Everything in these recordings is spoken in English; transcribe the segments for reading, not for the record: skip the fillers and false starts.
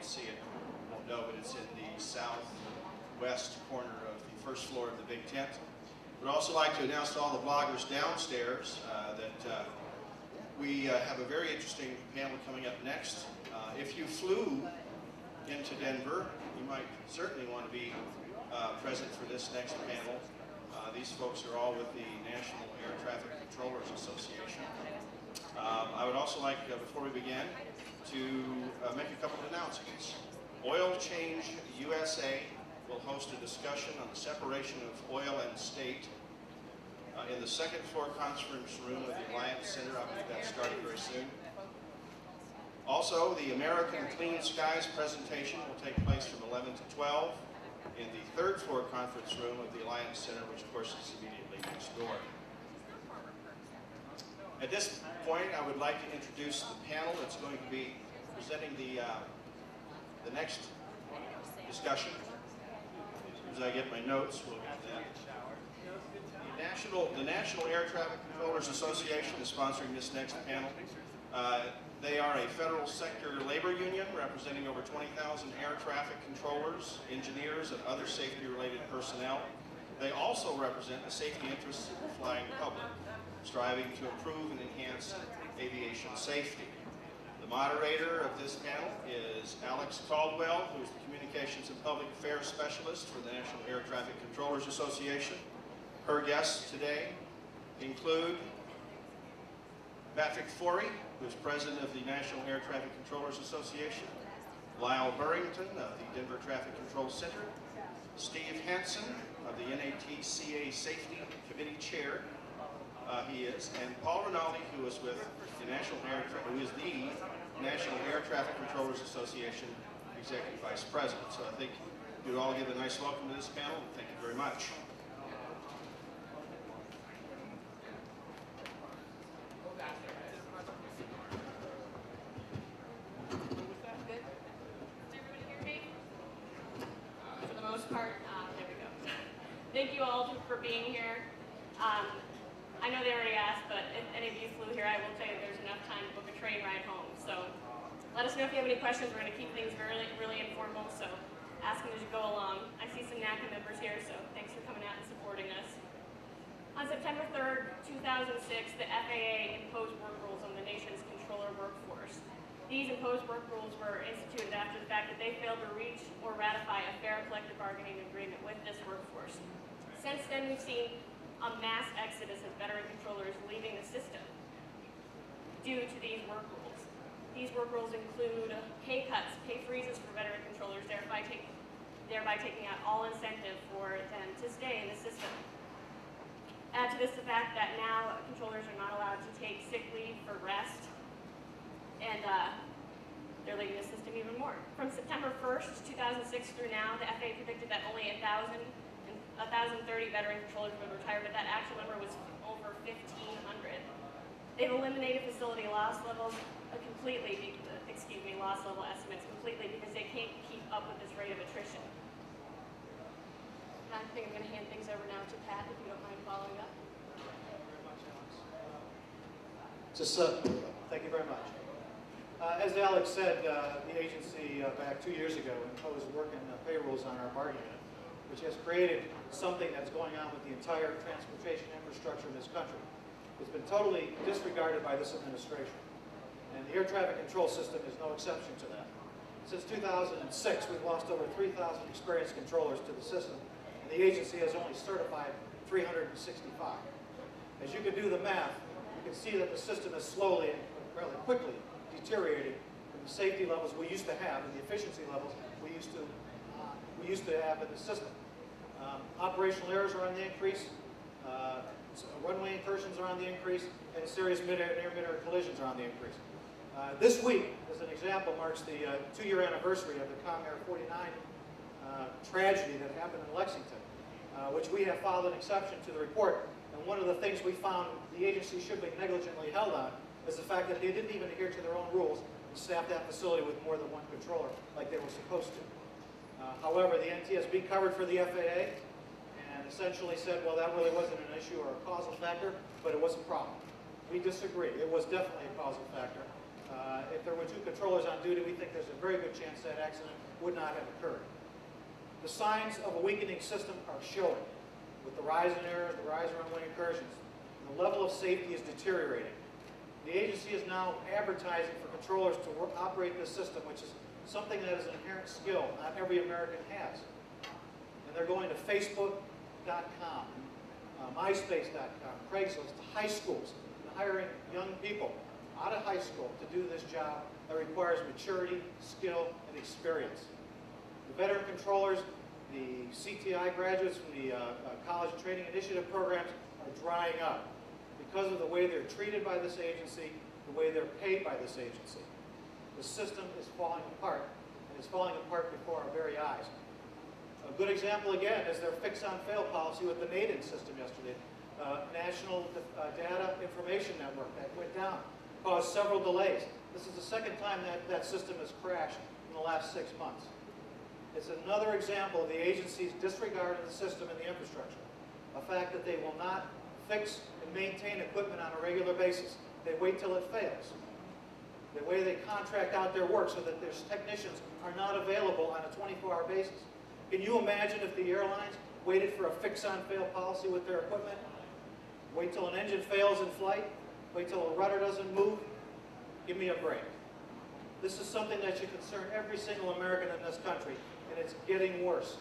can't see it, you won't know, but it's in the southwest corner of the first floor of the big tent. We'd also like to announce to all the bloggers downstairs that we have a very interesting panel coming up next. If you flew into Denver, you might certainly want to be present for this next panel. These folks are all with the National Air Traffic Controllers Association. I would also like, before we begin, to make a couple of announcements. Oil Change USA will host a discussion on the separation of oil and state in the second floor conference room of the Alliance Center. I'll get that started very soon. Also, the American Clean Skies presentation will take place from 11 to 12 in the third floor conference room of the Alliance Center, which of course is immediately next door. At this point, I would like to introduce the panel that's going to be presenting the next discussion. As I get my notes, we'll get that. The National Air Traffic Controllers Association is sponsoring this next panel. They are a federal sector labor union representing over 20,000 air traffic controllers, engineers, and other safety-related personnel. They also represent the safety interests of the flying public, striving to improve and enhance aviation safety. The moderator of this panel is Alex Caldwell, who is the Communications and Public Affairs Specialist for the National Air Traffic Controllers Association. Her guests today include Patrick Forey, who is President of the National Air Traffic Controllers Association, Lyle Burrington of the Denver Traffic Control Center, Steve Hansen of the NATCA Safety Committee Chair, he is, and Paul Rinaldi, who is with the National Air Traffic Controllers Association Executive Vice President. So I think you'd all give a nice welcome to this panel, and thank you very much. For the most part, there we go. Thank you all for being here. I know they already asked, but if any of you flew here, I will tell you there's enough time to book a train ride home. So let us know if you have any questions. We're going to keep things really informal, so ask them as you go along. I see some NACA members here, so thanks for coming out and supporting us. On September 3rd, 2006, the FAA imposed work rules on the nation's controller workforce. These imposed work rules were instituted after the fact that they failed to reach or ratify a fair collective bargaining agreement with this workforce. Since then, we've seen a mass exodus of veteran controllers leaving the system due to these work rules. These work rules include pay cuts, pay freezes for veteran controllers, thereby taking out all incentive for them to stay in the system. Add to this the fact that now controllers are not allowed to take sick leave for rest, and they're leaving the system even more. From September 1st, 2006 through now, the FAA predicted that only 1,030 veteran controllers would retire, but that actual number was over 1,500. They've eliminated facility loss levels completely, loss level estimates completely because they can't keep up with this rate of attrition. And I think I'm going to hand things over now to Pat, if you don't mind following up. Thank you very much. As Alex said, the agency back 2 years ago imposed work and pay rules on our bargaining unit, which has created something that's going on with the entire transportation infrastructure in this country. It's been totally disregarded by this administration. And the air traffic control system is no exception to that. Since 2006, we've lost over 3,000 experienced controllers to the system, and the agency has only certified 365. As you can do the math, you can see that the system is slowly and rather quickly deteriorating from the safety levels we used to have and the efficiency levels we used to have in the system. Operational errors are on the increase, runway incursions are on the increase, and serious mid-air and near-mid-air collisions are on the increase. This week, as an example, marks the 2-year anniversary of the Comair 49 tragedy that happened in Lexington, which we have filed an exception to the report. And one of the things we found the agency should be negligently held on is the fact that they didn't even adhere to their own rules and staff that facility with more than one controller like they were supposed to. However, the NTSB covered for the FAA and essentially said, well, that really wasn't an issue or a causal factor, but it was a problem. We disagree. It was definitely a causal factor. If there were 2 controllers on duty, we think there's a very good chance that accident would not have occurred. The signs of a weakening system are showing. With the rise in errors, the rise in runway incursions, the level of safety is deteriorating. The agency is now advertising for controllers to operate this system, which is something that is an inherent skill not every American has. And they're going to Facebook.com, MySpace.com, Craigslist, to high schools, and hiring young people out of high school to do this job that requires maturity, skill, and experience. The veteran controllers, the CTI graduates from the College Training Initiative programs are drying up because of the way they're treated by this agency, the way they're paid by this agency. The system is falling apart, and it's falling apart before our very eyes. A good example, again, is their fix-on-fail policy with the NATCA system yesterday. National Data Information Network that went down, caused several delays. This is the second time that system has crashed in the last 6 months. It's another example of the agency's disregard of the system and the infrastructure. A fact that they will not fix and maintain equipment on a regular basis. They wait till it fails. The way they contract out their work so that their technicians are not available on a 24-hour basis. Can you imagine if the airlines waited for a fix-on-fail policy with their equipment? Wait till an engine fails in flight? Wait till a rudder doesn't move? Give me a break. This is something that should concern every single American in this country, and it's getting worse.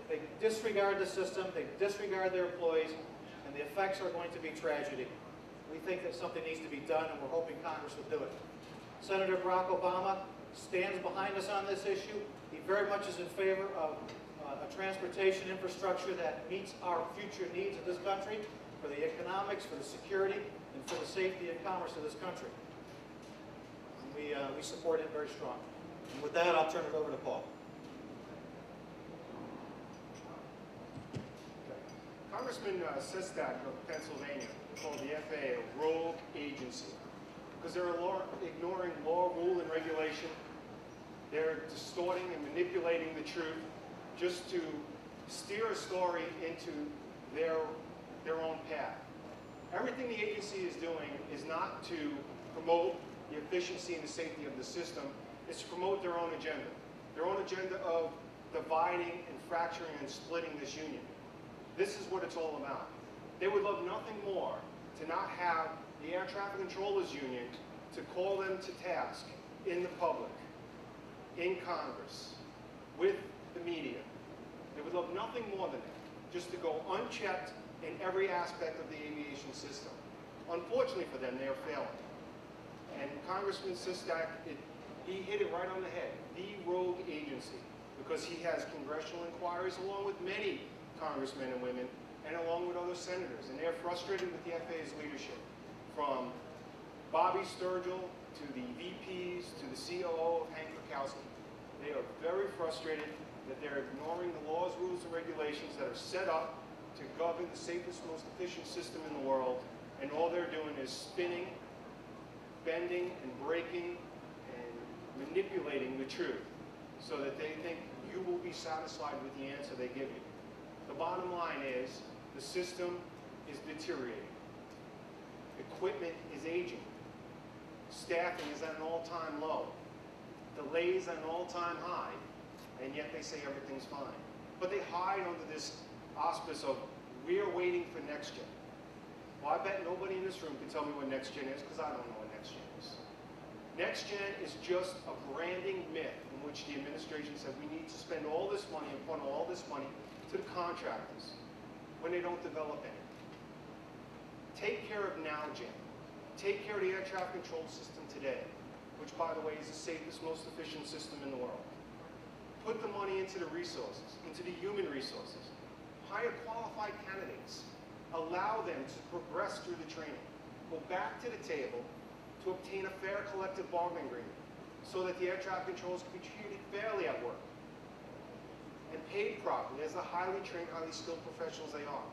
They disregard the system, they disregard their employees, and the effects are going to be tragedy. We think that something needs to be done, and we're hoping Congress will do it. Senator Barack Obama stands behind us on this issue. He very much is in favor of a transportation infrastructure that meets our future needs of this country, for the economics, for the security, and for the safety and commerce of this country. And we support it very strongly. And with that, I'll turn it over to Paul. Congressman Sestak of Pennsylvania called the FAA a rogue agency because they're ignoring law, rule, and regulation. They're distorting and manipulating the truth just to steer a story into their own path. Everything the agency is doing is not to promote the efficiency and the safety of the system, it's to promote their own agenda of dividing and fracturing and splitting this union. This is what it's all about. They would love nothing more to not have the Air Traffic Controllers Union to call them to task in the public, in Congress, with the media. They would love nothing more than that, just to go unchecked in every aspect of the aviation system. Unfortunately for them, they are failing. And Congressman Sestak, he hit it right on the head, the rogue agency, because he has congressional inquiries along with many congressmen and women, and along with other senators. And they're frustrated with the FAA's leadership, from Bobby Sturgill to the VPs to the COO of Hank Rakowski. They are very frustrated that they're ignoring the laws, rules, and regulations that are set up to govern the safest, most efficient system in the world, and all they're doing is spinning, bending, and breaking, and manipulating the truth so that they think you will be satisfied with the answer they give you. The bottom line is the system is deteriorating. Equipment is aging. Staffing is at an all-time low. Delays at an all-time high, and yet they say everything's fine. But they hide under this auspice of, we're waiting for next gen. Well, I bet nobody in this room can tell me what next gen is, because I don't know what next gen is. Next gen is just a branding myth in which the administration said we need to spend all this money and funnel all this money to the contractors when they don't develop any. Take care of NowGen. Take care of the air traffic control system today, which, by the way, is the safest, most efficient system in the world. Put the money into the resources, into the human resources. Hire qualified candidates. Allow them to progress through the training. Go back to the table to obtain a fair collective bargaining agreement so that the air traffic controllers can be treated fairly at work and paid properly as the highly trained, highly skilled professionals they are.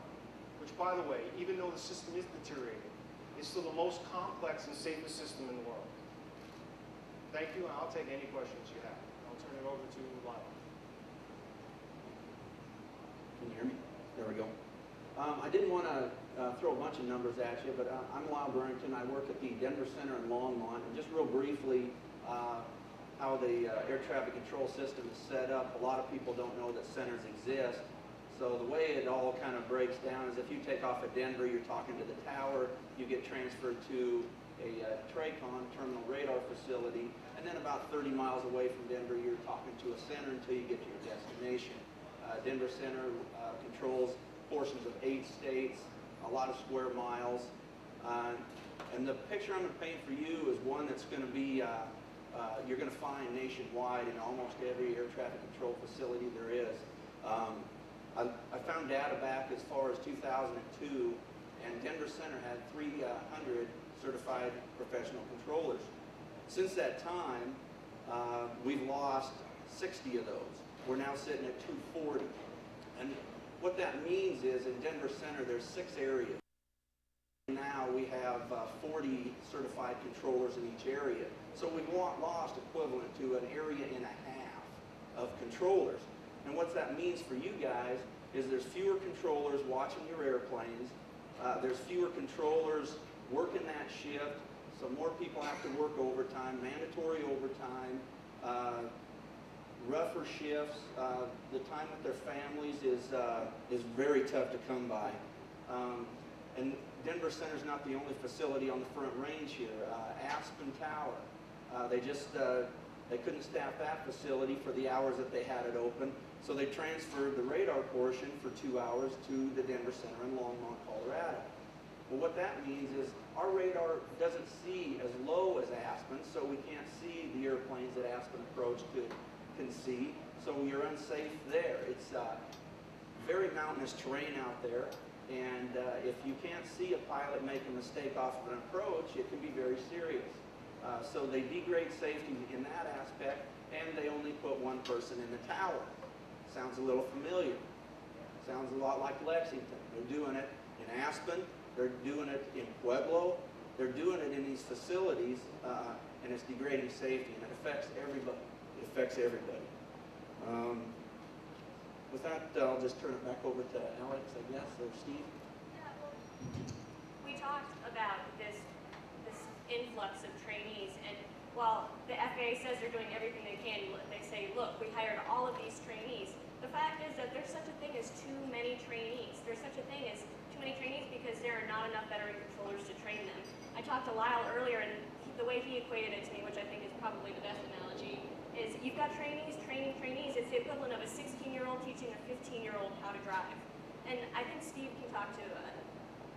Which, by the way, even though the system is deteriorating, is still the most complex and safest system in the world. Thank you, and I'll take any questions you have. I'll turn it over to Lyle. Can you hear me? There we go. I didn't want to throw a bunch of numbers at you, but I'm Lyle Burrington. I work at the Denver Center in Longmont. And just real briefly, how the air traffic control system is set up. A lot of people don't know that centers exist. So the way it all kind of breaks down is if you take off at Denver, you're talking to the tower, you get transferred to a TRACON, terminal radar facility, and then about 30 miles away from Denver, you're talking to a center until you get to your destination. Denver Center controls portions of 8 states, a lot of square miles. And the picture I'm going to paint for you is one that's going to be, you're going to find nationwide in almost every air traffic control facility there is. I found data back as far as 2002, and Denver Center had 300 certified professional controllers. Since that time, we've lost 60 of those. We're now sitting at 240. And what that means is in Denver Center, there's 6 areas. Now we have 40 certified controllers in each area. So we've lost equivalent to an area and a half of controllers. And what that means for you guys is there's fewer controllers watching your airplanes. There's fewer controllers working that shift. So more people have to work overtime, mandatory overtime, rougher shifts. The time with their families is very tough to come by. And Denver Center is not the only facility on the Front Range here. Aspen Tower, they couldn't staff that facility for the hours that they had it open, so they transferred the radar portion for 2 hours to the Denver Center in Longmont, Colorado. Well, what that means is our radar doesn't see as low as Aspen, so we can't see the airplanes that Aspen Approach can see, so you're unsafe there. It's very mountainous terrain out there, and if you can't see a pilot make a mistake off of an approach, it can be very serious. So they degrade safety in that aspect, and they only put 1 person in the tower. Sounds a little familiar. Sounds a lot like Lexington. They're doing it in Aspen. They're doing it in Pueblo. They're doing it in these facilities, and it's degrading safety, and it affects everybody. It affects everybody. With that, I'll just turn it back over to Alex, I guess, or Steve. Yeah, well, we talked about this influx of trainees, and while the FAA says they're doing everything they can, they say, look, we hired all of these trainees. The fact is that there's such a thing as too many trainees. There's such a thing as too many trainees because there are not enough veteran controllers to train them. I talked to Lyle earlier, and the way he equated it to me, which I think is probably the best analogy, is you've got trainees training trainees. It's the equivalent of a 16-year-old teaching a 15-year-old how to drive. And I think Steve can talk to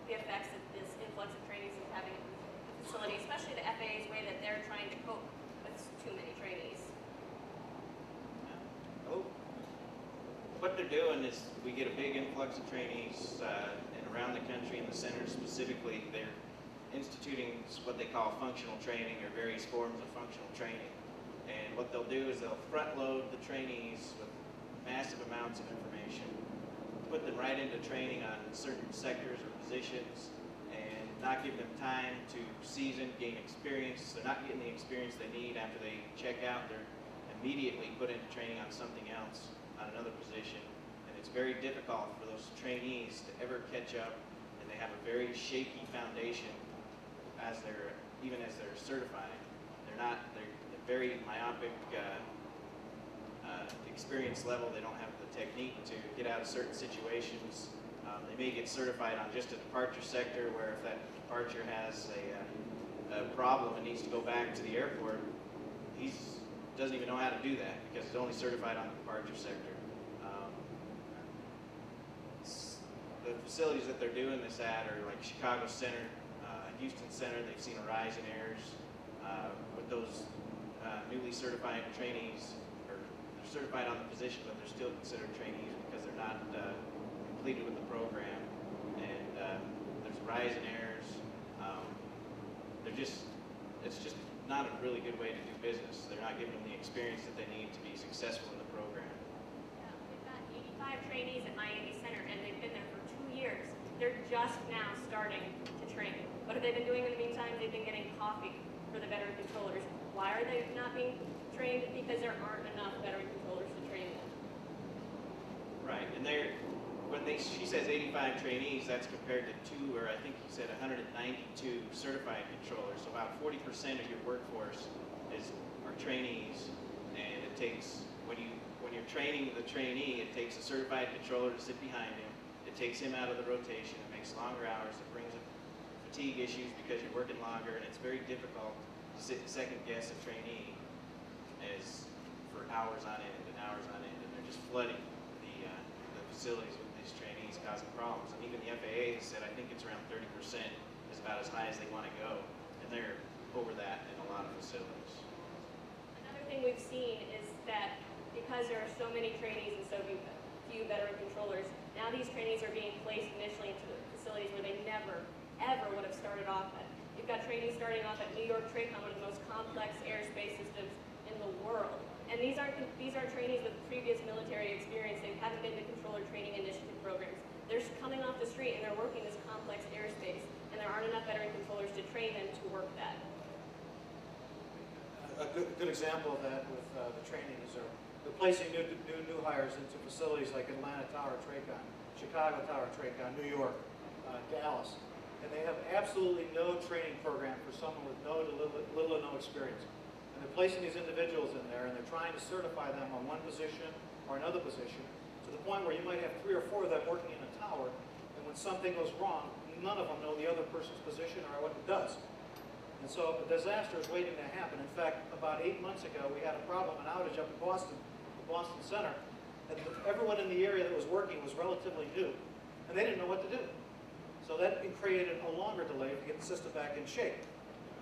the effects that this influx of trainees is having at the facility, especially the FAA's way that they're trying to cope with too many trainees. Oh. What they're doing is we get a big influx of trainees and around the country, in the center specifically, they're instituting what they call functional training or various forms of functional training. And what they'll do is they'll front load the trainees with massive amounts of information, put them right into training on certain sectors or positions, and not give them time to season, gain experience. They're not getting the experience they need after they check out. They're immediately put into training on something else, on another position. And it's very difficult for those trainees to ever catch up, and they have a very shaky foundation even as they're certifying. They're very myopic experience level. They don't have the technique to get out of certain situations. They may get certified on just a departure sector, where if that departure has a problem and needs to go back to the airport, he doesn't even know how to do that because he's only certified on the departure sector. The facilities that they're doing this at are like Chicago Center, Houston Center. They've seen a rise in errors with those newly certified trainees, or they're certified on the position, but they're still considered trainees because they're not completed with the program, and there's a rise in errors. It's just not a really good way to do business. They're not giving them the experience that they need to be successful in the program. Yeah, we've got 85 trainees at Miami Center, and they've been there for 2 years. They're just now starting to train. What have they been doing in the meantime? They've been getting coffee for the veteran controllers. Why are they not being trained? Because there aren't enough veteran controllers to train them. Right, and she says 85 trainees, that's compared to or I think he said 192 certified controllers. So about 40% of your workforce are trainees, and it takes, when you're training the trainee, it takes a certified controller to sit behind him. It takes him out of the rotation. It makes longer hours. It brings up fatigue issues because you're working longer, and it's very difficult to sit and second guess a trainee for hours on end and hours on end, and they're just flooding the facilities with these trainees, causing problems. And even the FAA has said, I think it's around 30% is about as high as they want to go, and they're over that in a lot of facilities. Another thing we've seen is that because there are so many trainees and so few veteran controllers, now these trainees are being placed initially into facilities where they never, ever would have started off at. You've got trainees starting off at New York TRACON, one of the most complex airspace systems in the world. And these aren't trainees with previous military experience. They haven't been to controller training initiative programs. They're coming off the street and they're working this complex airspace, and there aren't enough veteran controllers to train them to work that. A good example of that with the training is they're placing new hires into facilities like Atlanta Tower TRACON, Chicago Tower TRACON, New York, Dallas, and they have absolutely no training program for someone with little to no experience. And they're placing these individuals in there, and they're trying to certify them on one position or another position, to the point where you might have 3 or 4 of them working in a tower, and when something goes wrong, none of them know the other person's position or what it does. And so a disaster is waiting to happen. In fact, about 8 months ago, we had a problem, an outage up in Boston, the Boston Center, and everyone in the area that was working was relatively new, and they didn't know what to do. So that created a longer delay to get the system back in shape.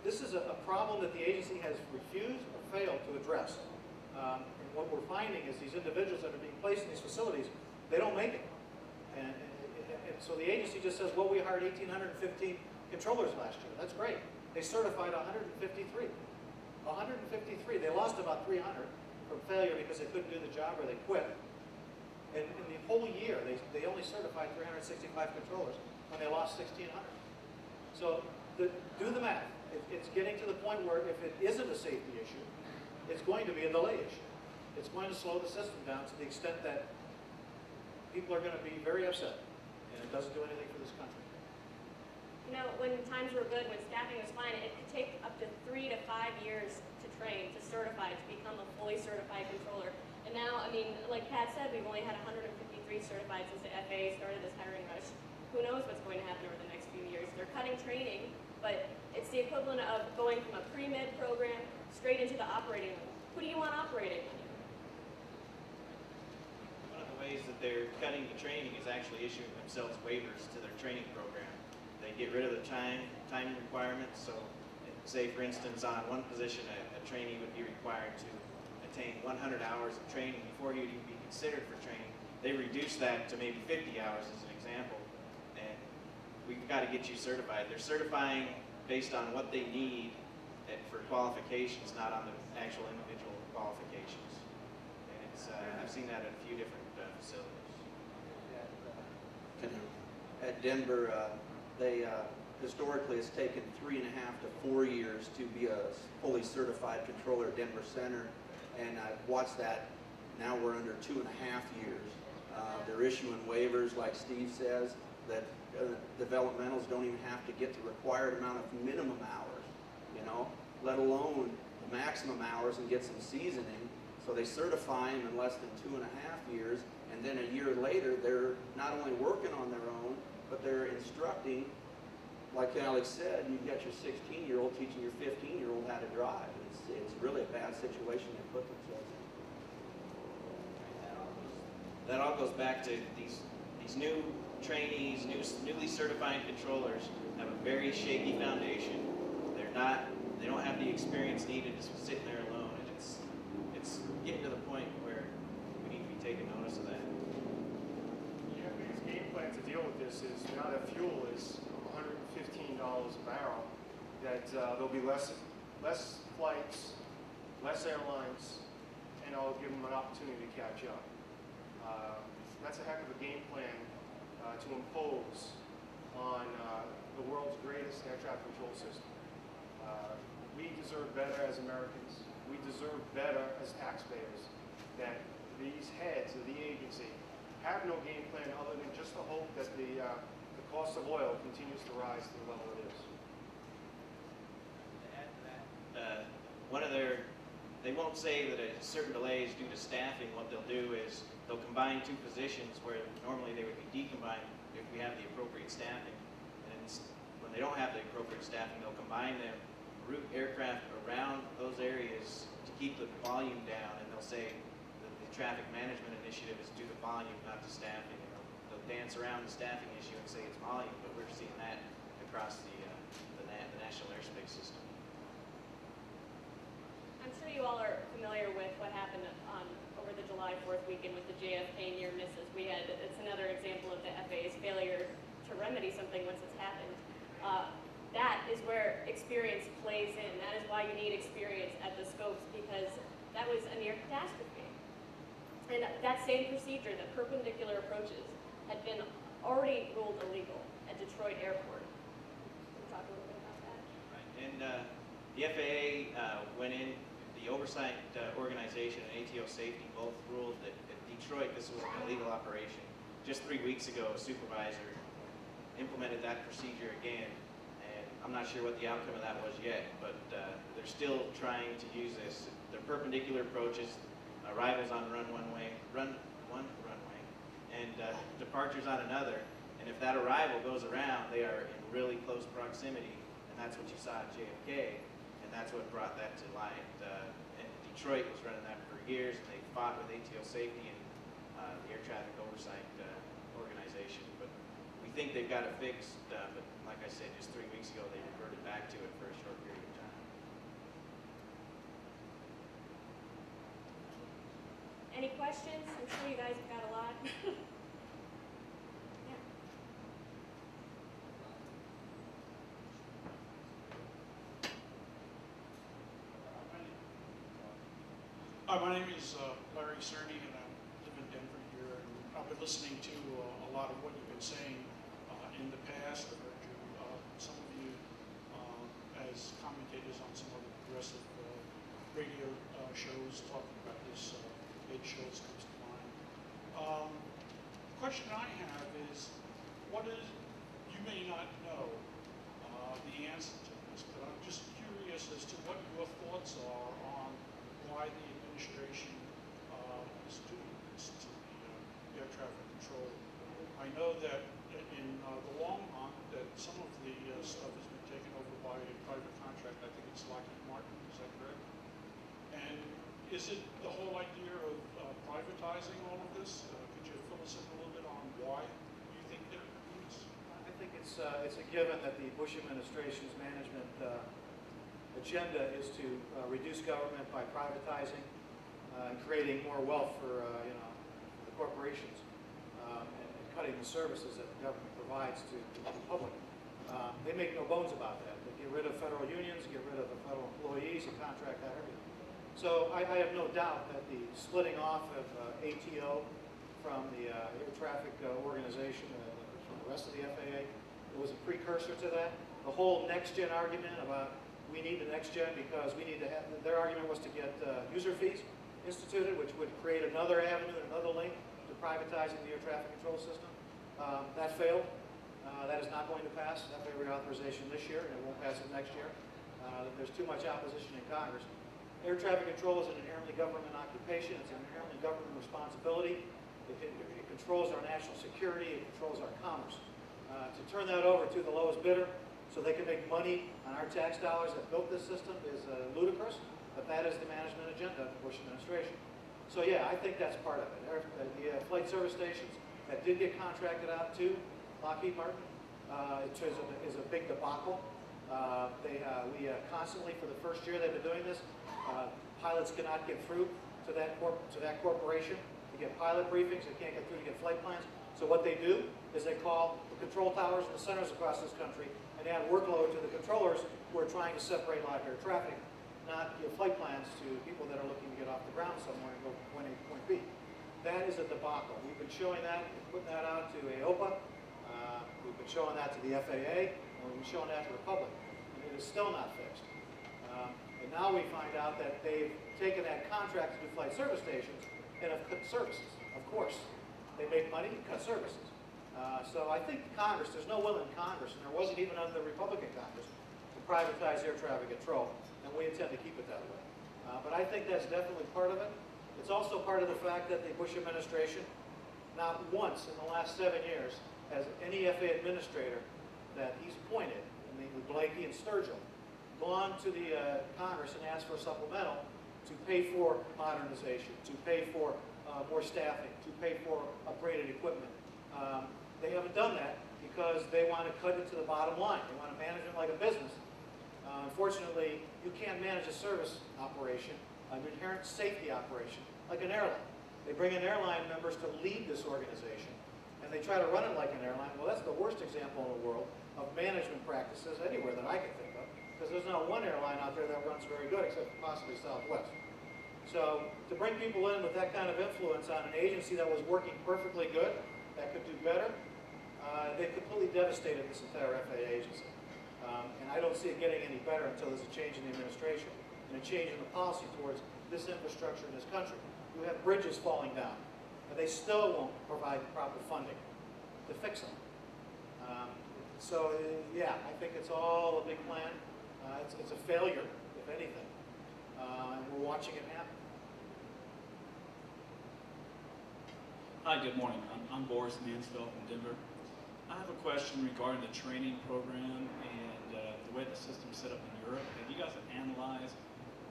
This is a problem that the agency has refused or failed to address. And what we're finding is these individuals that are being placed in these facilities, they don't make it. And so the agency just says, well, we hired 1,815 controllers last year. That's great. They certified 153. 153. They lost about 300 from failure because they couldn't do the job or they quit. And in the whole year, they only certified 365 controllers when they lost 1,600. So do the math. It's getting to the point where if it isn't a safety issue, it's going to be a delay issue. It's going to slow the system down to the extent that people are going to be very upset, and it doesn't do anything for this country. You know, when times were good, when staffing was fine, it could take up to 3 to 5 years to train, to certify, to become a fully certified controller. And now, I mean, like Pat said, we've only had 153 certified since the FAA started this hiring rush. Who knows what's going to happen over the next few years? They're cutting training, but it's the equivalent of going from a pre-med program straight into the operating room. Who do you want operating? One of the ways that they're cutting the training is actually issuing themselves waivers to their training program. They get rid of the time requirements. So say, for instance, on one position, a trainee would be required to attain 100 hours of training before he'd even be considered for training. They reduce that to maybe 50 hours as an example. And we've got to get you certified. They're certifying based on what they need for qualifications, not on the actual individual qualifications. And it's I've seen that at a few different facilities. At Denver, they historically it's taken 3.5 to 4 years to be a fully certified controller at Denver Center, and I've watched that. Now we're under 2.5 years. They're issuing waivers, like Steve says, that developmentals don't even have to get the required amount of minimum hours, you know, let alone the maximum hours and get some seasoning. So they certify them in less than 2.5 years, and then a year later they're not only working on their own, but they're instructing, like Alex said, you've got your 16-year-old teaching your 15-year-old how to drive. It's really a bad situation they put themselves in. That all goes back to these new trainees, newly certified controllers have a very shaky foundation. They don't have the experience needed to sit there alone, and it's getting to the point where we need to be taking notice of that. Yeah, because game plan to deal with this is now that fuel is $115 a barrel, that there'll be less flights, less airlines, and I'll give them an opportunity to catch up. That's a heck of a game plan to impose on the world's greatest air traffic control system. We deserve better as Americans. We deserve better as taxpayers that these heads of the agency have no game plan other than just to hope that the cost of oil continues to rise to the level it is. To add to that, they won't say that a certain delay is due to staffing. What they'll do is they'll combine two positions where normally they would be decombined if we have the appropriate staffing. And when they don't have the appropriate staffing, they'll combine them, route aircraft around those areas to keep the volume down, and they'll say that the traffic management initiative is due to volume, not to staffing. And they'll dance around the staffing issue and say it's volume, but we're seeing that across the national airspace system. I'm sure you all are familiar with what happened over the July 4th weekend with the JFK near misses. It's another example of the FAA's failure to remedy something once it's happened. That is where experience plays in. That is why you need experience at the scopes, because that was a near catastrophe. And that same procedure, the perpendicular approaches, had been already ruled illegal at Detroit Airport. Can we talk a little bit about that? Right. And the FAA went in, the oversight organization and ATO safety both ruled that at Detroit this was an illegal operation. Just 3 weeks ago, a supervisor implemented that procedure again, and I'm not sure what the outcome of that was yet, but they're still trying to use this. They're perpendicular approaches, arrivals on one runway, and departures on another. And if that arrival goes around, they are in really close proximity, and that's what you saw at JFK, and that's what brought that to light. And Detroit was running that for years, and they fought with ATO safety and the air traffic oversight organization. But we think they've got it fixed, but like I said, just 3 weeks ago, they reverted back to it for a short period of time. Any questions? I'm sure you guys have got a lot. Yeah. Hi, my name is Larry Cerny, and I live in Denver here. And I've been listening to a lot of what you've been saying in the past. I've heard you, some of you as commentators on some of the progressive radio shows talking about this. Ed Schultz comes to mind. The question I have is, you may not know the answer to this, but I'm just curious as to what your thoughts are on why the administration is doing this to the air traffic control. I know that in the long run that some of the stuff has been taken over by a private contract. I think it's Lockheed Martin, is that correct? And is it the whole idea of privatizing all of this? Could you fill us in a little bit on why you think they're doing this? I think it's a given that the Bush administration's management agenda is to reduce government by privatizing and creating more wealth for the corporations and cutting the services that the government provides to the public. They make no bones about that. They get rid of federal unions, get rid of the federal employees, and contract out everything. So I have no doubt that the splitting off of ATO from the air traffic organization, from the rest of the FAA, it was a precursor to that. The whole next-gen argument about we need the next-gen because we need to have, their argument was to get user fees instituted, which would create another avenue, another link to privatizing the air traffic control system. That failed. That is not going to pass. FAA reauthorization this year, and it won't pass it next year. There's too much opposition in Congress. Air traffic control is an inherently government occupation. It's an inherently government responsibility. It controls our national security. It controls our commerce. To turn that over to the lowest bidder so they can make money on our tax dollars that built this system is ludicrous, but that is the management agenda of the Bush administration. So yeah, I think that's part of it. The flight service stations that did get contracted out to Lockheed Martin, it is a big debacle. We constantly, for the first year they've been doing this, pilots cannot get through to that corporation to get pilot briefings. They can't get through to get flight plans. So what they do is they call the control towers and the centers across this country and add workload to the controllers who are trying to separate live air traffic, not give flight plans to people that are looking to get off the ground somewhere and go from point A to point B. That is a debacle. We've been showing that, putting that out to AOPA. We've been showing that to the FAA, and we've been showing that to the public. And it is still not fixed. And now we find out that they've taken that contract to do flight service stations and have cut services, of course. they make money, you cut services. So I think Congress, there's no will in Congress, and there wasn't even under the Republican Congress, to privatize air traffic control, and we intend to keep it that way. But I think that's definitely part of it. It's also part of the fact that the Bush administration, not once in the last 7 years, has any FAA administrator that he's appointed, I mean, with Blakey and Sturgill, gone to the Congress and asked for a supplemental to pay for modernization, to pay for more staffing, to pay for upgraded equipment. They haven't done that because they want to cut it to the bottom line. They want to manage it like a business. Unfortunately, you can't manage a service operation, an inherent safety operation, like an airline. They bring in airline members to lead this organization, and they try to run it like an airline. Well, that's the worst example in the world of management practices anywhere that I can think of, because there's not one airline out there that runs very good, except possibly Southwest. So to bring people in with that kind of influence on an agency that was working perfectly good, that could do better, they completely devastated this entire FAA agency. And I don't see it getting any better until there's a change in the administration and a change in the policy towards this infrastructure in this country. You have bridges falling down, and they still won't provide proper funding to fix them. Yeah, I think it's all a big plan. It's a failure, if anything, and we're watching it happen. Hi, good morning. I'm Boris Mansfield from Denver. I have a question regarding the training program and the way the system is set up in Europe. Have you guys analyzed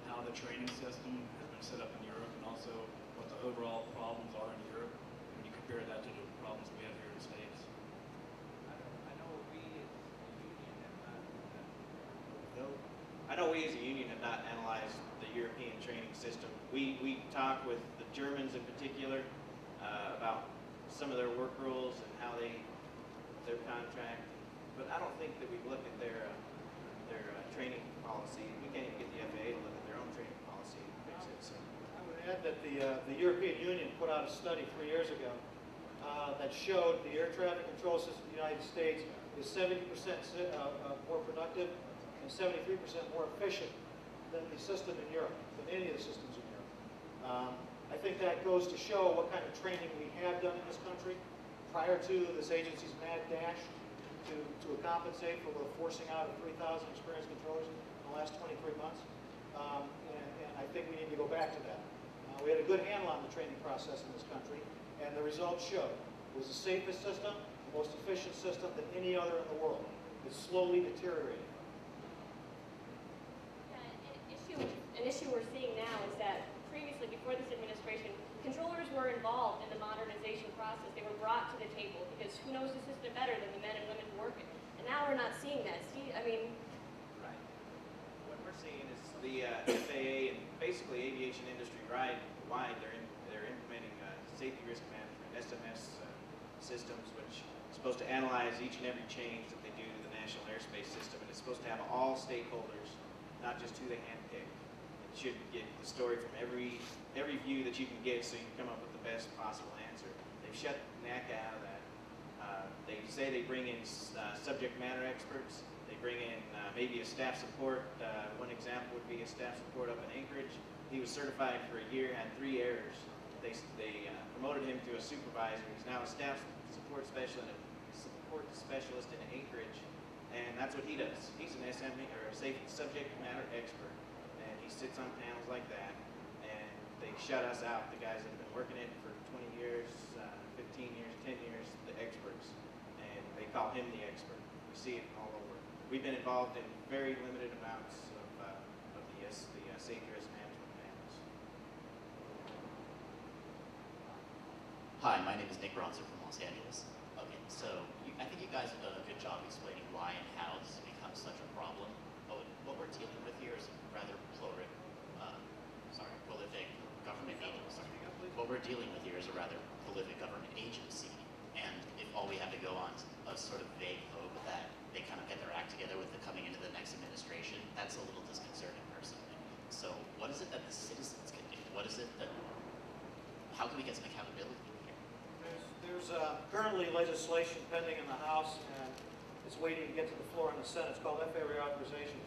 how the training system has been set up in Europe and also what the overall problems are in Europe when you compare that to the problems we have here in the States? I know we as a union have not analyzed the European training system. We talk with the Germans in particular about some of their work rules and how their contract, but I don't think that we've looked at their training policy. We can't even get the FAA to look at their own training policy and fix it. So I would add that the European Union put out a study 3 years ago that showed the air traffic control system in the United States is 70% more productive and 73% more efficient than the system in Europe, than any of the systems in Europe. I think that goes to show what kind of training we have done in this country prior to this agency's mad dash to compensate for the forcing out of 3,000 experienced controllers in the last 23 months. And I think we need to go back to that. We had a good handle on the training process in this country, and the results showed it was the safest system, the most efficient system than any other in the world. It's slowly deteriorating. An issue we're seeing now is that previously, before this administration, controllers were involved in the modernization process. They were brought to the table because who knows the system better than the men and women who work it? And now we're not seeing that. right. What we're seeing is the FAA and basically aviation industry wide, they're implementing safety risk management (SMS) systems, which is supposed to analyze each and every change that they do to the national airspace system, and it's supposed to have all stakeholders, not just who they handpick. It should get the story from every view that you can get, so you can come up with the best possible answer. They've shut NATCA out of that. They say they bring in subject matter experts. They bring in maybe a staff support. One example would be a staff support up in Anchorage. He was certified for a year, had 3 errors. They promoted him to a supervisor. He's now a staff support specialist in Anchorage, and that's what he does. He's an SME, or a subject matter expert. He sits on panels like that, and they shut us out, the guys that have been working it for 20 years, 15 years, 10 years, the experts, and they call him the expert. We see it all over. We've been involved in very limited amounts of the safety risk management panels. Hi, my name is Nick Bronson from Los Angeles. Okay, so I think you guys have done a good job explaining why and how this has become such a problem. But what we're dealing with here is a rather prolific government agency. What we're dealing with here is a rather prolific government agency, and if all we have to go on is a sort of vague hope that they kind of get their act together with coming into the next administration, that's a little disconcerting personally. So what is it that the citizens can do? What is it that, how can we get some accountability here? There's currently legislation pending in the House, and it's waiting to get to the floor in the Senate. It's called FAA reauthorization.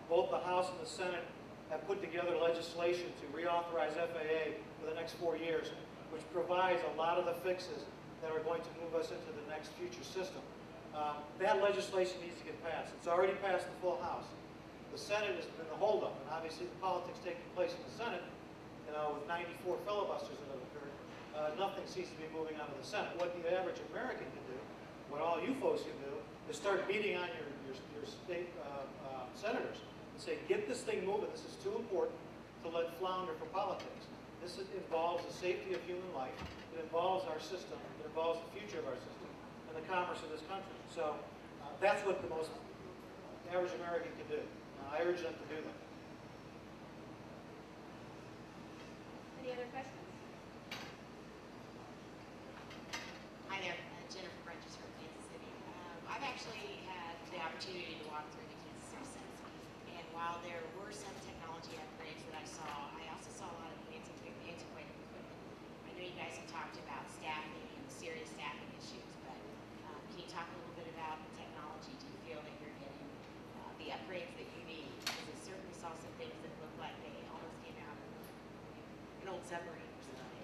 Both the House and the Senate have put together legislation to reauthorize FAA for the next 4 years which provides a lot of the fixes that are going to move us into the next future system. That legislation needs to get passed. It's already passed the full House. The Senate has been the holdup, and obviously the politics taking place in the Senate, with 94 filibusters that have occurred, nothing seems to be moving out of the Senate. What the average American can do, what all you folks can do, is start beating on your state senators and say, get this thing moving. This is too important to let flounder for politics. This involves the safety of human life. It involves our system. It involves the future of our system and the commerce of this country. So that's what the most average American can do. I urge them to do that. Any other questions? Hi there, Jennifer Brenches from Kansas City. I've actually had the opportunity to walk through the Kansas City Center, and while there were some technology upgrades that I saw, I also saw a lot of antiquated equipment. I know you guys have talked about staffing and serious staffing issues, but can you talk a little bit about the technology? Do you feel that you're getting the upgrades that you need? Because I certainly saw some things that looked like they almost came out of an old submarine or something.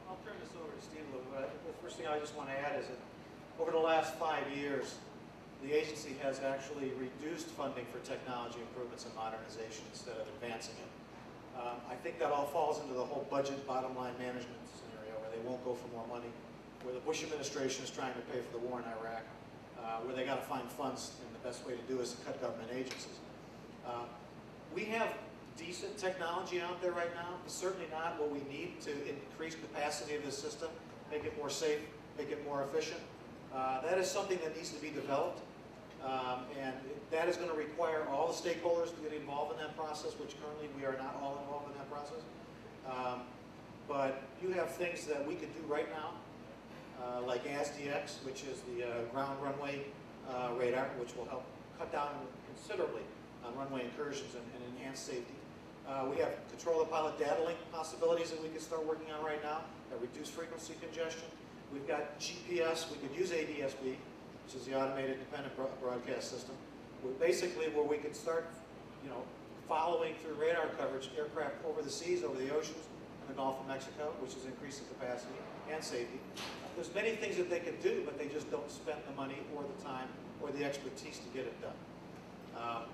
I'll turn this over to Steve a little bit. The first thing I just want to add is that over the last 5 years, the agency has actually reduced funding for technology improvements and modernization instead of advancing it. I think that all falls into the whole budget bottom line management scenario where they won't go for more money, where the Bush administration is trying to pay for the war in Iraq, where they got to find funds, and the best way to do is to cut government agencies. We have decent technology out there right now, but certainly not what we need to increase capacity of this system, make it more safe, make it more efficient. That is something that needs to be developed, and that is going to require all the stakeholders to get involved in that process, which currently we are not all involved in that process. But you have things that we could do right now, like ASDX, which is the ground runway radar, which will help cut down considerably on runway incursions and enhance safety. We have control of pilot data link possibilities that we can start working on right now that reduce frequency congestion. We've got GPS. We could use ADSB, which is the Automated Dependent Broadcast System. We're basically where we can start, following through radar coverage aircraft over the seas, over the oceans, in the Gulf of Mexico, which is increasing capacity and safety. There's many things that they can do, but they just don't spend the money or the time or the expertise to get it done.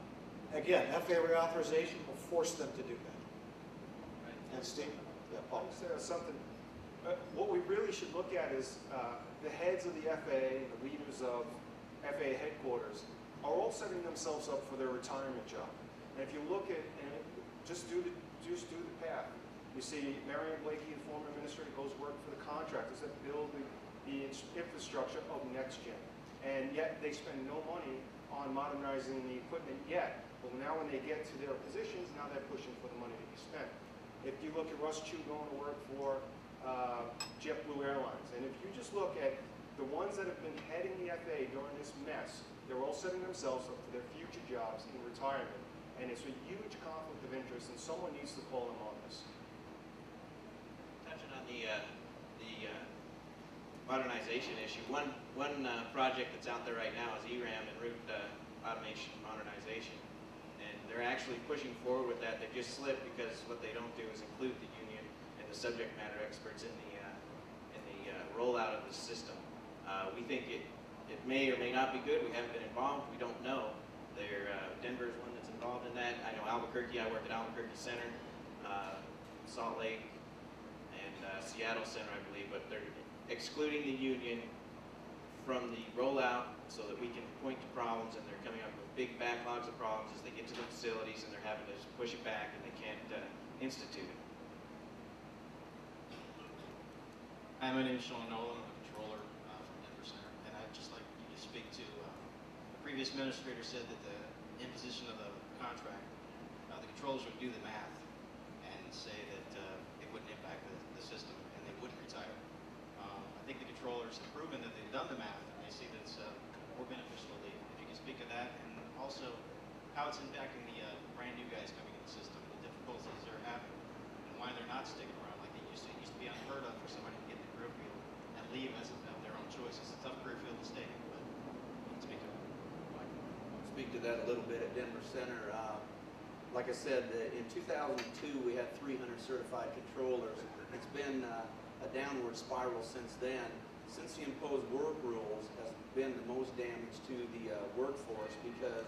Again, FAA reauthorization will force them to do that. And Steve? Yeah, Paul. I'll say something. What we really should look at is the heads of the FAA, the leaders of FAA headquarters, are all setting themselves up for their retirement job. And if you look at, and just do the path. You see Marion Blakey, the former administrator, goes work for the contractors that build the infrastructure of NextGen. And yet they spend no money on modernizing the equipment yet. But now when they get to their positions, now they're pushing for the money to be spent. If you look at Russ Chu going to work for JetBlue Airlines, and if you just look at the ones that have been heading the FAA during this mess, they're all setting themselves up for their future jobs in retirement. And it's a huge conflict of interest, and someone needs to call them on this. Touching on the modernization issue, one project that's out there right now is ERAM and route automation modernization. And they're actually pushing forward with that. They just slipped because what they don't do is include the union and the subject matter experts in the rollout of the system. We think it may or may not be good. We haven't been involved. We don't know. Denver is one that's involved in that. I know Albuquerque. I work at Albuquerque Center, Salt Lake, and Seattle Center, I believe. But they're excluding the union from the rollout so that we can point to problems, and they're coming up with big backlogs of problems as they get to the facilities, and they're having to just push it back, and they can't institute it. Hi, my name is Sean Nolan. I'm a controller from Denver Center, and I'd just like you to speak to the previous administrator said that the imposition of the contract, the controllers would do the math and say that it wouldn't impact the system and they wouldn't retire. I think the controllers have proven that they've done the math and they see that it's more beneficial to leave. If you can speak to that, and also how it's impacting the brand new guys coming in the system, the difficulties they're having, and why they're not sticking around like they used to. It used to be unheard of for somebody to get in the career field and leave as of their own choice. It's a tough career field to stay in, but you can speak to it. Speak to that a little bit at Denver Center. Like I said, in 2002 we had 300 certified controllers. It's been a downward spiral since then. Since the imposed work rules has been the most damage to the workforce, because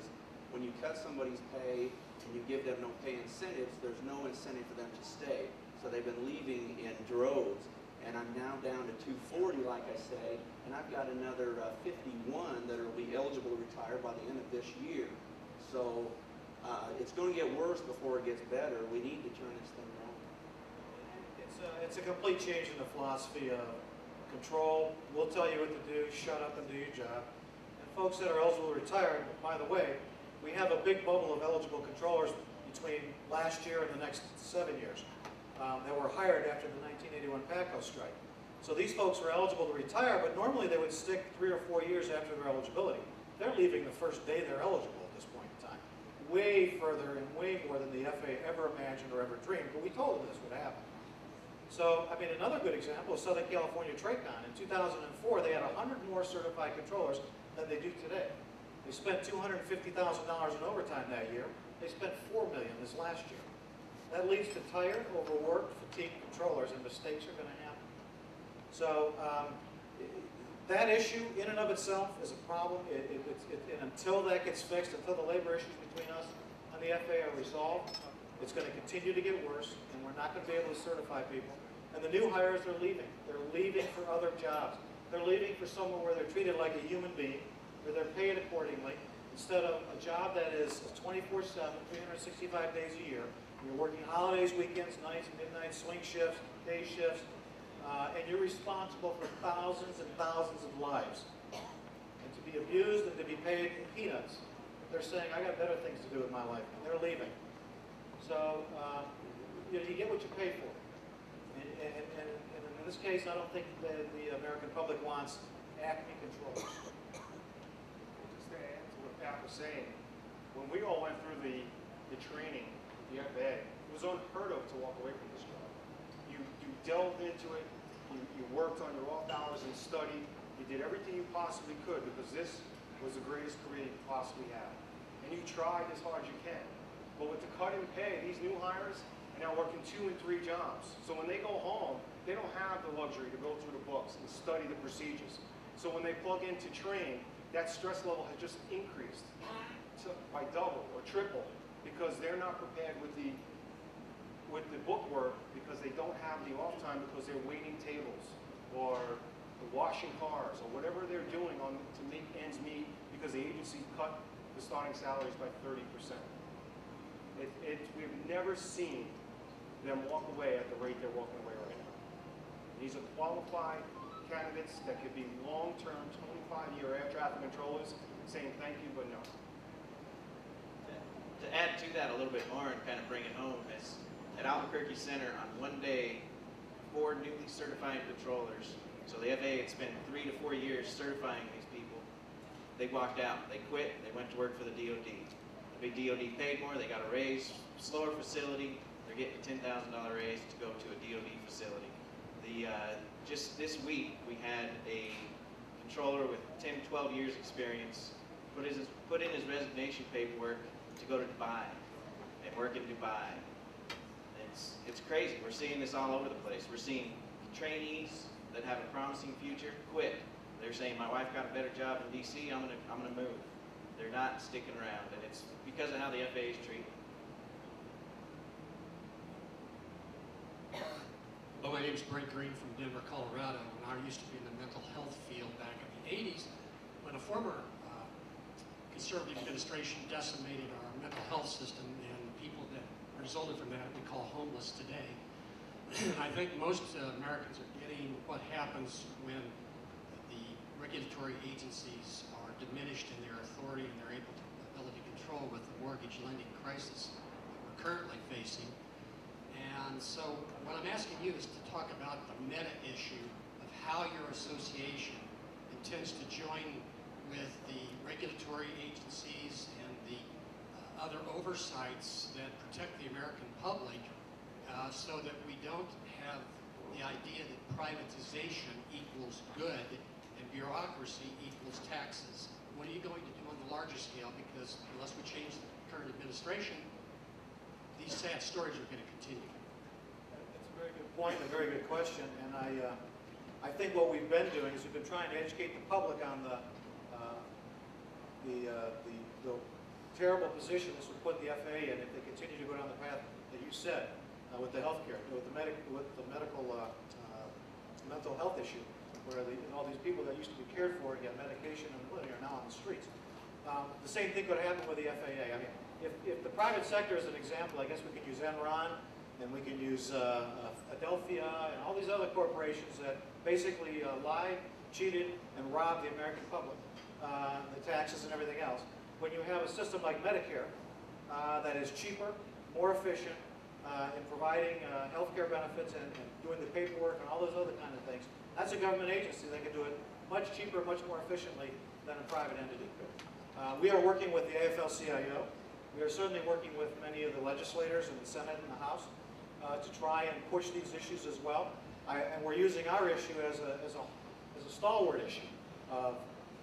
when you cut somebody's pay and you give them no pay incentives, there's no incentive for them to stay. So they've been leaving in droves, and I'm now down to 240, like I say, and I've got another 51 that will be eligible to retire by the end of this year. So it's going to get worse before it gets better. We need to turn this thing around. It's a complete change in the philosophy of control. We'll tell you what to do, shut up and do your job. And folks that are eligible to retire, by the way, we have a big bubble of eligible controllers between last year and the next 7 years that were hired after the 1981 PACO strike. So these folks were eligible to retire, but normally they would stick 3 or 4 years after their eligibility. They're leaving the first day they're eligible at this point in time. Way further and way more than the FAA ever imagined or ever dreamed, but we told them this would happen. So, I mean, another good example is Southern California TRACON. In 2004, they had 100 more certified controllers than they do today. They spent $250,000 in overtime that year. They spent $4 million this last year. That leads to tired, overworked, fatigued controllers, and mistakes are going to happen. So, that issue in and of itself is a problem. And until that gets fixed, until the labor issues between us and the FAA are resolved, it's going to continue to get worse, and we're not going to be able to certify people. And the new hires are leaving. They're leaving for other jobs. They're leaving for somewhere where they're treated like a human being, where they're paid accordingly, instead of a job that is 24/7, 365 days a year. You're working holidays, weekends, nights, midnight, swing shifts, day shifts, and you're responsible for thousands and thousands of lives. And to be abused and to be paid peanuts, they're saying, I got better things to do with my life, and they're leaving. So, you know, you get what you pay for. And in this case, I don't think that the American public wants acme controllers. Just to add to what Pat was saying, when we all went through the training, the FAA, it was unheard of to walk away from this job. You delved into it, you worked on your off hours and studied, you did everything you possibly could because this was the greatest career you could possibly have. And you tried as hard as you can. But with the cut in pay, these new hires are now working 2 and 3 jobs. So when they go home, they don't have the luxury to go through the books and study the procedures. So when they plug in to train, that stress level has just increased by double or triple because they're not prepared with the book work because they don't have the off time because they're waiting tables or washing cars or whatever they're doing to make ends meet because the agency cut the starting salaries by 30%. We've never seen them walk away at the rate they're walking away right now. These are qualified candidates that could be long-term, 25-year air traffic controllers saying thank you, but no. To add to that a little bit more and kind of bring it home, is at Albuquerque Center on one day, 4 newly certified controllers. So the FAA had spent 3 to 4 years certifying these people. They walked out, they quit, they went to work for the DOD. The big DOD paid more, they got a raise, slower facility, they're getting a $10,000 raise to go to a DOD facility. Just this week, we had a controller with 10, 12 years experience put in his resignation paperwork to go to Dubai and work in Dubai. It's crazy. We're seeing this all over the place. We're seeing trainees that have a promising future quit. They're saying, my wife got a better job in DC, I'm gonna move. They're not sticking around, and it's because of how the FAA is treated. Well, my name is Brent Green from Denver, Colorado, and I used to be in the mental health field back in the 80s when a former conservative administration decimated our mental health system, and people that resulted from that we call homeless today. I think most Americans are getting what happens when the regulatory agencies are diminished in their authority and their ability to control with the mortgage lending crisis that we're currently facing. And so what I'm asking you is to talk about the meta issue of how your association intends to join with the regulatory agencies and the other oversights that protect the American public so that we don't have the idea that privatization equals good and bureaucracy equals taxes. What are you going to do on the larger scale? Because unless we change the current administration, these sad stories are going to continue. That's a very good point and a very good question. And I think what we've been doing is we've been trying to educate the public on the terrible position this would put the FAA in if they continue to go down the path that you said with the healthcare, with the medical mental health issue, where all these people that used to be cared for and get medication and are now on the streets. The same thing could happen with the FAA. I mean, if the private sector is an example, I guess we could use Enron, and we can use Adelphia and all these other corporations that basically lied, cheated, and robbed the American public, the taxes and everything else. When you have a system like Medicare that is cheaper, more efficient in providing health care benefits and doing the paperwork and all those other kind of things, that's a government agency that can do it much cheaper, much more efficiently than a private entity could. We are working with the AFL-CIO. We are certainly working with many of the legislators in the Senate and the House to try and push these issues as well. And we're using our issue as a stalwart issue.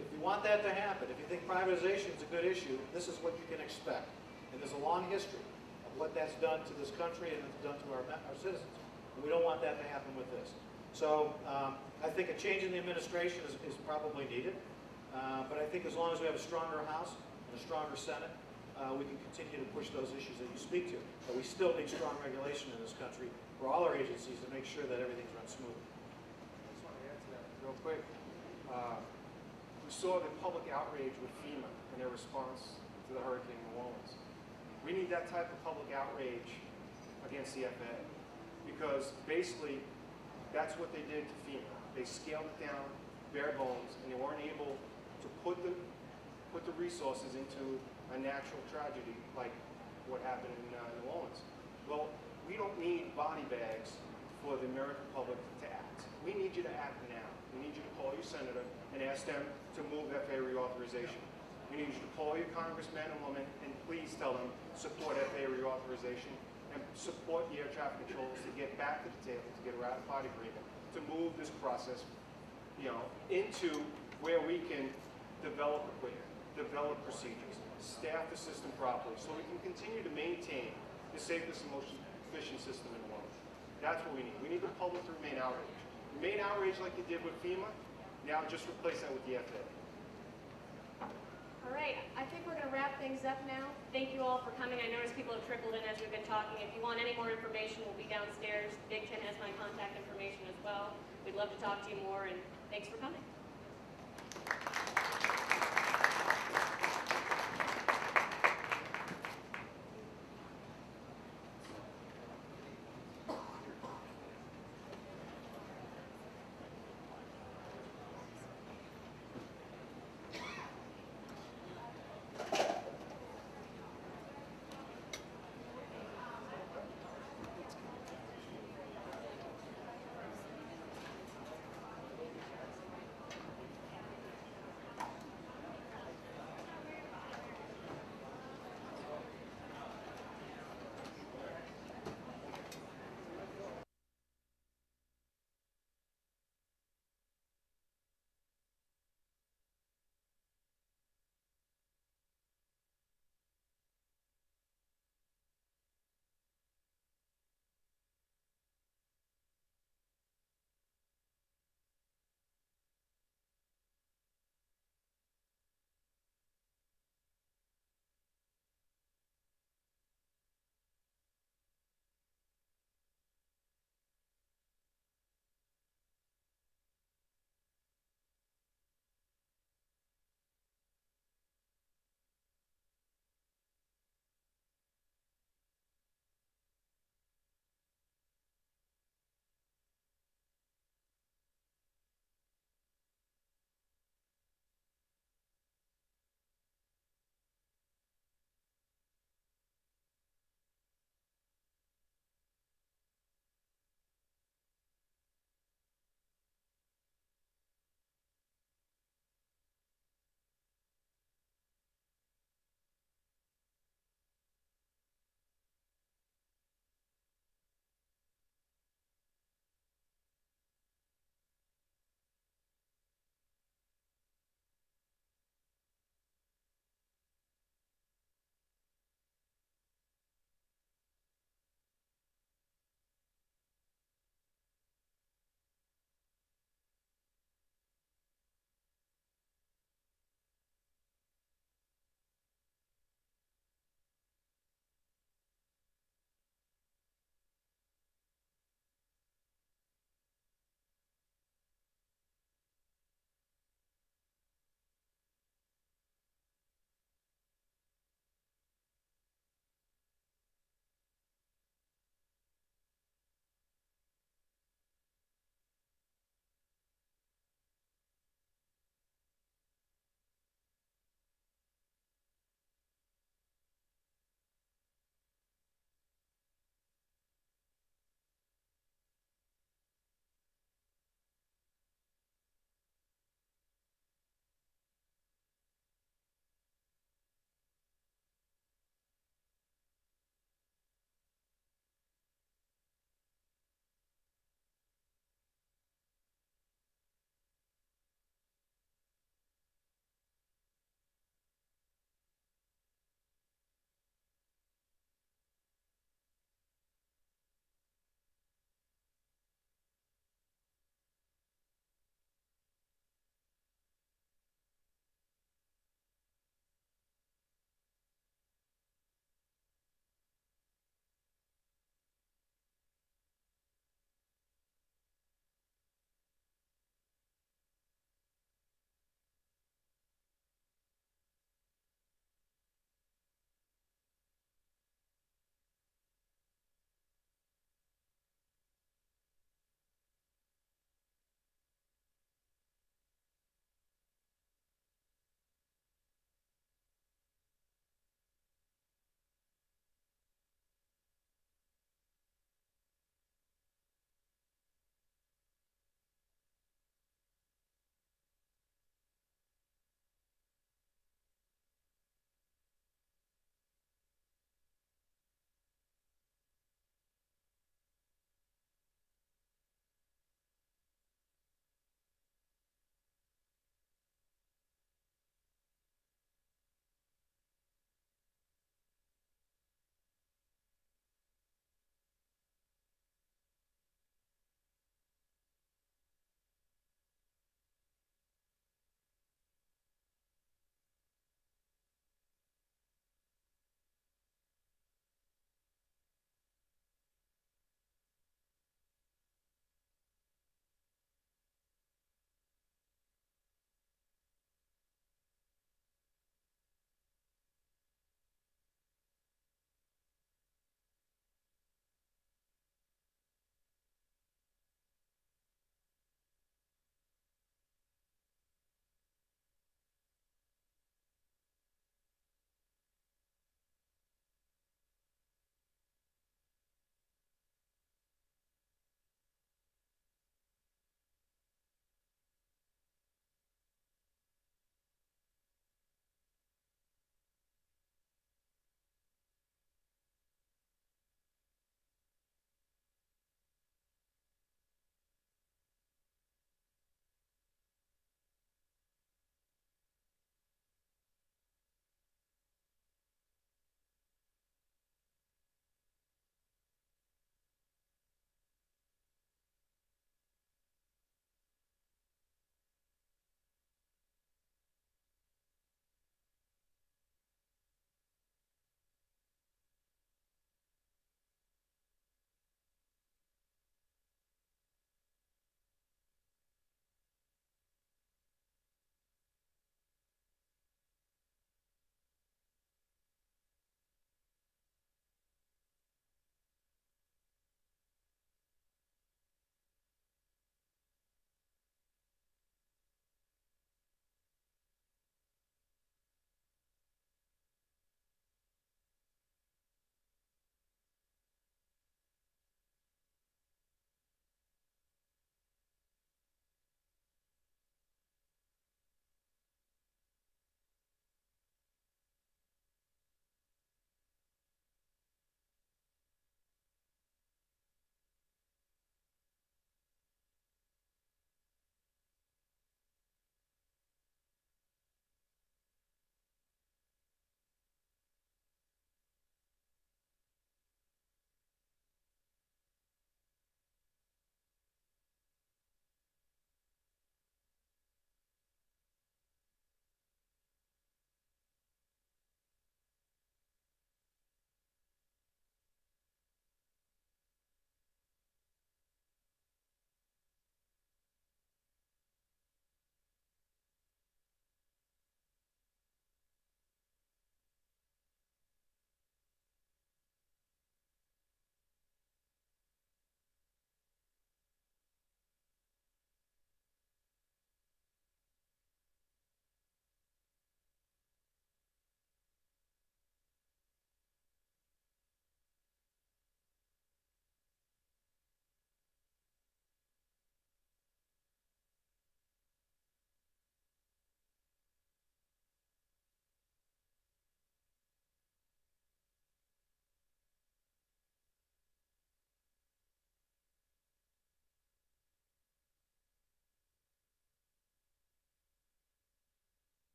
If you want that to happen, if you think privatization is a good issue, this is what you can expect. And there's a long history of what that's done to this country and it's done to our citizens. And we don't want that to happen with this. So I think a change in the administration is probably needed. But I think as long as we have a stronger House and a stronger Senate, we can continue to push those issues that you speak to. But we still need strong regulation in this country for all our agencies to make sure that everything's run smoothly. I just want to add to that real quick. We saw the public outrage with FEMA and their response to the Hurricane New Orleans. We need that type of public outrage against the FAA because basically that's what they did to FEMA. They scaled it down, bare bones, and they weren't able to put the resources into a natural tragedy like what happened in New Orleans. Well, we don't need body bags for the American public to act. We need you to act now. We need you to call your senator and ask them to move FAA reauthorization. We need you to call your congressman and woman and please tell them support FAA reauthorization and support the air traffic controllers to get back to the table, to get a ratified agreement, to move this process, into where we can develop equipment, develop procedures, staff the system properly, so we can continue to maintain the safest and most efficient system in the world. That's what we need. We need the public to remain outraged. Remain outraged like you did with FEMA. Now just replace that with the FAA. All right, I think we're going to wrap things up now. Thank you all for coming. I noticed people have trickled in as we've been talking. If you want any more information, we'll be downstairs. Big Ten has my contact information as well. We'd love to talk to you more, and thanks for coming.